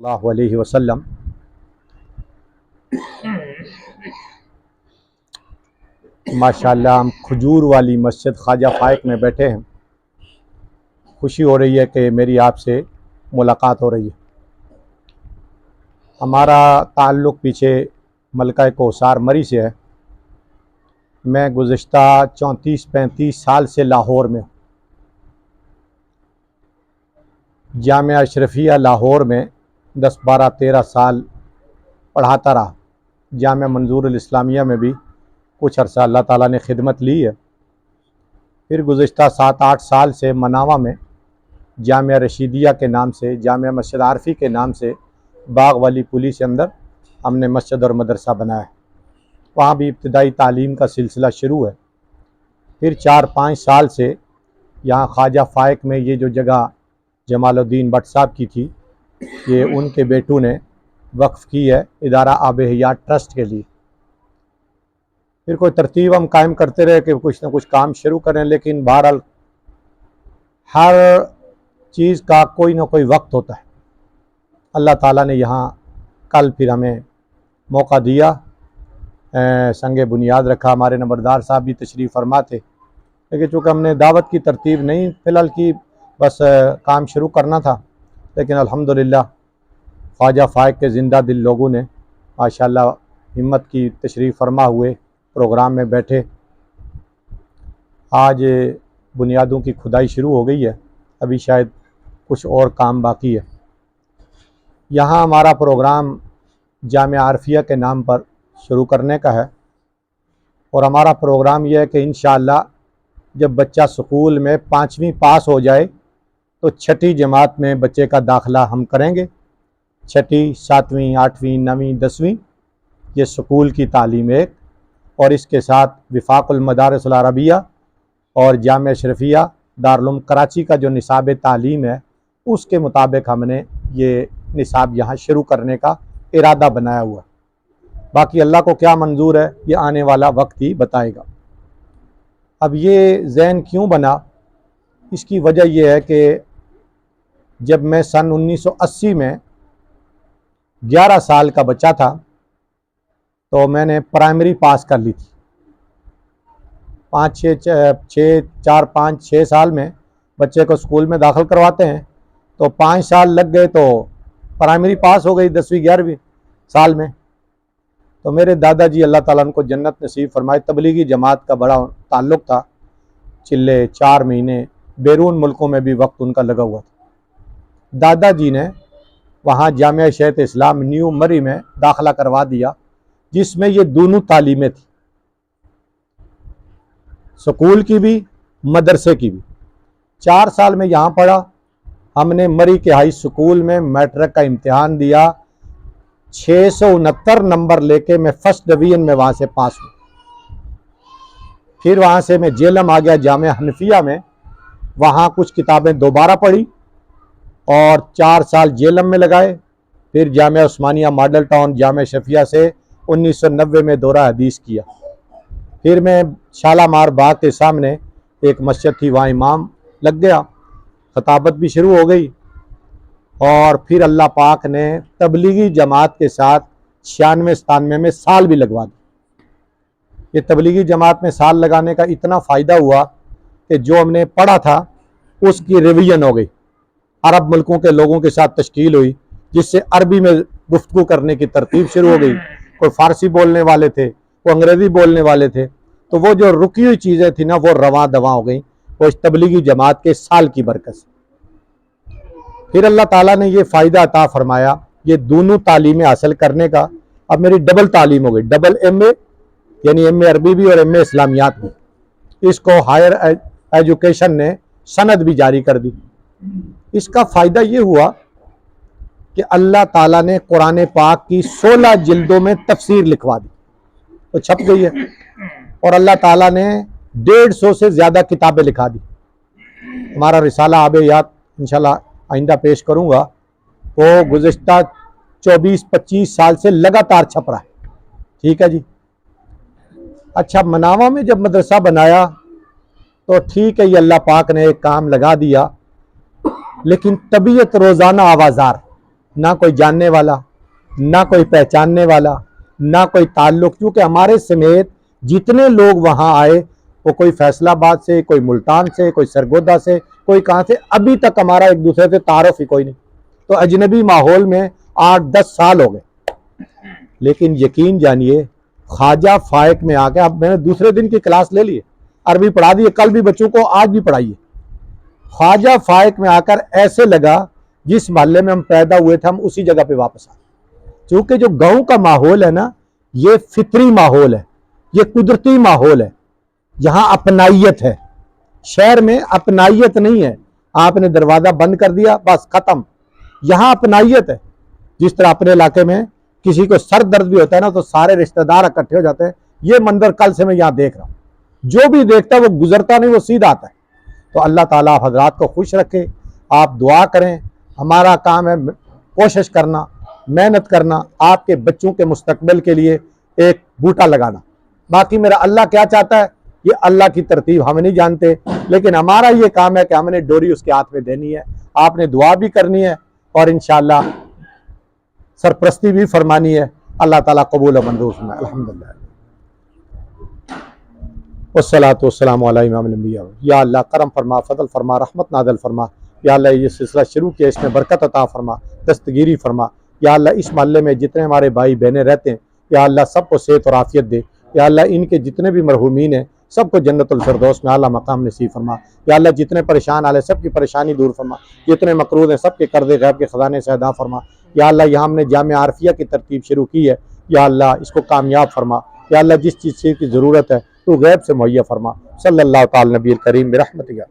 सल्लल्लाहु अलैहि वसल्लम। माशाअल्लाह हम खजूर वाली मस्जिद ख्वाजा फाइक में बैठे हैं। खुशी हो रही है कि मेरी आपसे मुलाकात हो रही है। हमारा ताल्लुक़ पीछे मलका कोसार मरी से है। मैं गुज़िश्ता 34-35 साल से लाहौर में हूँ। जामिया अशरफिया लाहौर में 10-12-13 साल पढ़ाता रहा। जामिया मंजूरुल इस्लामिया में भी कुछ अर्सा अल्लाह ताला ने खिदमत ली है। फिर गुज़िश्ता 7-8 साल से मनावा में जामिया रशीदिया के नाम से, जामिया मस्जिद आरफी के नाम से बाग वाली पुलिस के अंदर हमने मस्जिद और मदरसा बनाया है। वहाँ भी इब्तिदाई तालीम का सिलसिला शुरू है। फिर 4-5 साल से यहाँ ख्वाजा फाइक में ये जो जगह जमालुद्दीन भट्ट साहब की थी, ये उनके बेटों ने वक्फ़ की है इदारा आब हयात ट्रस्ट के लिए। फिर कोई तरतीब हम कायम करते रहे कि कुछ ना कुछ काम शुरू करें, लेकिन बहरहाल हर चीज़ का कोई ना कोई वक्त होता है। अल्लाह ताला ने यहाँ कल फिर हमें मौका दिया, संगे बुनियाद रखा। हमारे नंबरदार साहब भी तशरीफ़ फरमा थे, लेकिन चूँकि हमने दावत की तरतीब नहीं फ़िलहाल की, बस काम शुरू करना था। लेकिन अल्हम्दुलिल्लाह ख्वाजा फाइक के ज़िंदा दिल लोगों ने माशाअल्लाह हिम्मत की, तशरीफ़ फरमा हुए प्रोग्राम में बैठे। आज बुनियादों की खुदाई शुरू हो गई है, अभी शायद कुछ और काम बाकी है। यहाँ हमारा प्रोग्राम जामिया आरफिया के नाम पर शुरू करने का है, और हमारा प्रोग्राम यह है कि इंशाअल्लाह जब बच्चा स्कूल में 5वीं पास हो जाए तो 6ठी जमात में बच्चे का दाखिला हम करेंगे। 6ठी, 7वीं, 8वीं, 9वीं, 10वीं ये स्कूल की तालीम एक, और इसके साथ विफाकुल मदारिस अल अरबिया और जामिया अशरफिया दारुल कराची का जो निसाब तालीम है, उसके मुताबिक हमने ये निसाब यहाँ शुरू करने का इरादा बनाया हुआ। बाकी अल्लाह को क्या मंजूर है ये आने वाला वक्त ही बताएगा। अब ये ज़हन क्यों बना, इसकी वजह यह है कि जब मैं सन 1980 में 11 साल का बच्चा था तो मैंने प्राइमरी पास कर ली थी। 4-5-6 साल में बच्चे को स्कूल में दाखिल करवाते हैं, तो 5 साल लग गए तो प्राइमरी पास हो गई 10वीं-11वीं साल में। तो मेरे दादाजी अल्लाह ताला उनको जन्नत नसीब फरमाए, तबलीगी जमात का बड़ा ताल्लुक़ था। चिल्ले 4 महीने बैरून मुल्कों में भी वक्त उनका लगा हुआ था। दादाजी ने वहाँ जामिया शैख़ इस्लाम न्यू मरी में दाखिला करवा दिया, जिसमें ये दोनों तालीमें थी, स्कूल की भी मदरसे की भी। 4 साल में यहाँ पढ़ा। हमने मरी के हाई स्कूल में मैट्रिक का इम्तिहान दिया, 669 नंबर लेके मैं फर्स्ट डिवीज़न में वहाँ से पास हुआ। फिर वहाँ से मैं जेलम आ गया जामिया हनफिया में, वहाँ कुछ किताबें दोबारा पढ़ी और 4 साल जेलम में लगाए। फिर जामिया उस्मानिया मॉडल टाउन जामिया शफिया से 1990 में दौरा हदीस किया। फिर मैं शालामार बाग के सामने एक मस्जिद थी, वहाँ इमाम लग गया, खताबत भी शुरू हो गई। और फिर अल्लाह पाक ने तबलीगी जमात के साथ 96-97 में साल भी लगवा दी। ये तबलीगी जमात में साल लगाने का इतना फ़ायदा हुआ कि जो हमने पढ़ा था उसकी रिवीजन हो गई। अरब मुल्कों के लोगों के साथ तश्कील हुई, जिससे अरबी में गुफ्तगू करने की तरतीब शुरू हो गई। कोई फ़ारसी बोलने वाले थे, वो अंग्रेज़ी बोलने वाले थे, तो वो जो रुकी हुई चीज़ें थी ना, वो रवां दवां हो गई, वो इस तबलीगी जमात के साल की बरकत से। फिर अल्लाह ताला ने ये फ़ायदा अता फरमाया, ये दोनों तालीमें हासिल करने का। अब मेरी डबल तालीम हो गई, डबल MA, यानी MA अरबी भी और MA इस्लामियात भी। इसको हायर एजुकेशन ने सनद भी जारी कर दी। इसका फ़ायदा ये हुआ कि अल्लाह ताला ने कुरान पाक की 16 जिल्दों में तफसीर लिखवा दी, तो छप गई है। और अल्लाह ताला ने 150 से ज़्यादा किताबें लिखा दी। हमारा रिसाला आब हयात इंशाल्लाह आइंदा पेश करूँगा, वो गुज़िश्ता 24-25 साल से लगातार छप रहा है। ठीक है जी। अच्छा, मनावा में जब मदरसा बनाया तो ठीक है, ये अल्लाह पाक ने एक काम लगा दिया, लेकिन तबीयत रोज़ाना आवाज़ार। ना कोई जानने वाला, ना कोई पहचानने वाला, ना कोई ताल्लुक, क्योंकि हमारे समेत जितने लोग वहाँ आए वो कोई फैसलाबाद से, कोई मुल्तान से, कोई सरगोदा से, कोई कहाँ से, अभी तक हमारा एक दूसरे से तारुफ ही कोई नहीं। तो अजनबी माहौल में 8-10 साल हो गए। लेकिन यकीन जानिए ख्वाजा फाइक में आके, अब मैंने दूसरे दिन की क्लास ले ली है, अरबी पढ़ा दी है, कल भी बच्चों को, आज भी पढ़ाई है। ख्वाजा फाइक में आकर ऐसे लगा जिस मोहल्ले में हम पैदा हुए थे हम उसी जगह पे वापस आ। क्योंकि जो गांव का माहौल है ना, ये फितरी माहौल है, ये कुदरती माहौल है, यहाँ अपनाइयत है। शहर में अपनाइयत नहीं है, आपने दरवाजा बंद कर दिया बस खत्म। यहाँ अपनाइयत है। जिस तरह अपने इलाके में किसी को सर दर्द भी होता है ना तो सारे रिश्तेदार इकट्ठे हो जाते हैं, ये मंजर कल से मैं यहाँ देख रहा हूँ। जो भी देखता है वो गुजरता नहीं, वो सीधा आता है। तो अल्लाह ताला आप हजरात को खुश रखे, आप दुआ करें। हमारा काम है कोशिश करना, मेहनत करना, आपके बच्चों के मुस्तकबिल के लिए एक बूटा लगाना। बाकी मेरा अल्लाह क्या चाहता है ये अल्लाह की तरतीब हम नहीं जानते, लेकिन हमारा ये काम है कि हमने डोरी उसके हाथ में देनी है, आपने दुआ भी करनी है और इंशाअल्लाह सरपरस्ती भी फरमानी है। अल्लाह ताला कबूल व मंजूर फरमाए। अल्हम्दुलिल्लाह वस्सलातु वस्सलामु अला इमामिल अंबिया। या अल्लाह करम फरमा, फजल फरमा, रहमत नाज़िल फरमा। या अल्लाह ये सिलसिला शुरू किया, इसमें बरकत अता फरमा, दस्तगीरी फरमा। या अल्लाह इस मोहल्ले में जितने हमारे भाई बहनें रहते हैं, या अल्लाह सबको सेहत और आफियत दे। या अल्लाह इनके जितने भी मरहूमीन हैं सबको जन्नतुल फिरदौस में आला मकाम नसीब फरमा। या अल्लाह जितने परेशान आले सबकी परेशानी दूर फरमा, जितने मकरूज़ हैं सबके कर्ज़े गैब के ख़जाने से अदा फरमा। या अल्लाह यहाँ हमने जामिया आरफिया की तरतीब शुरू की है, या अल्लाह इसको कामयाब फरमा। या अल्लाह जिस चीज़ की ज़रूरत है तो गैब से मुहैया फरमा। सल्लल्लाहु तआला नबी करीम बिरहमतिका।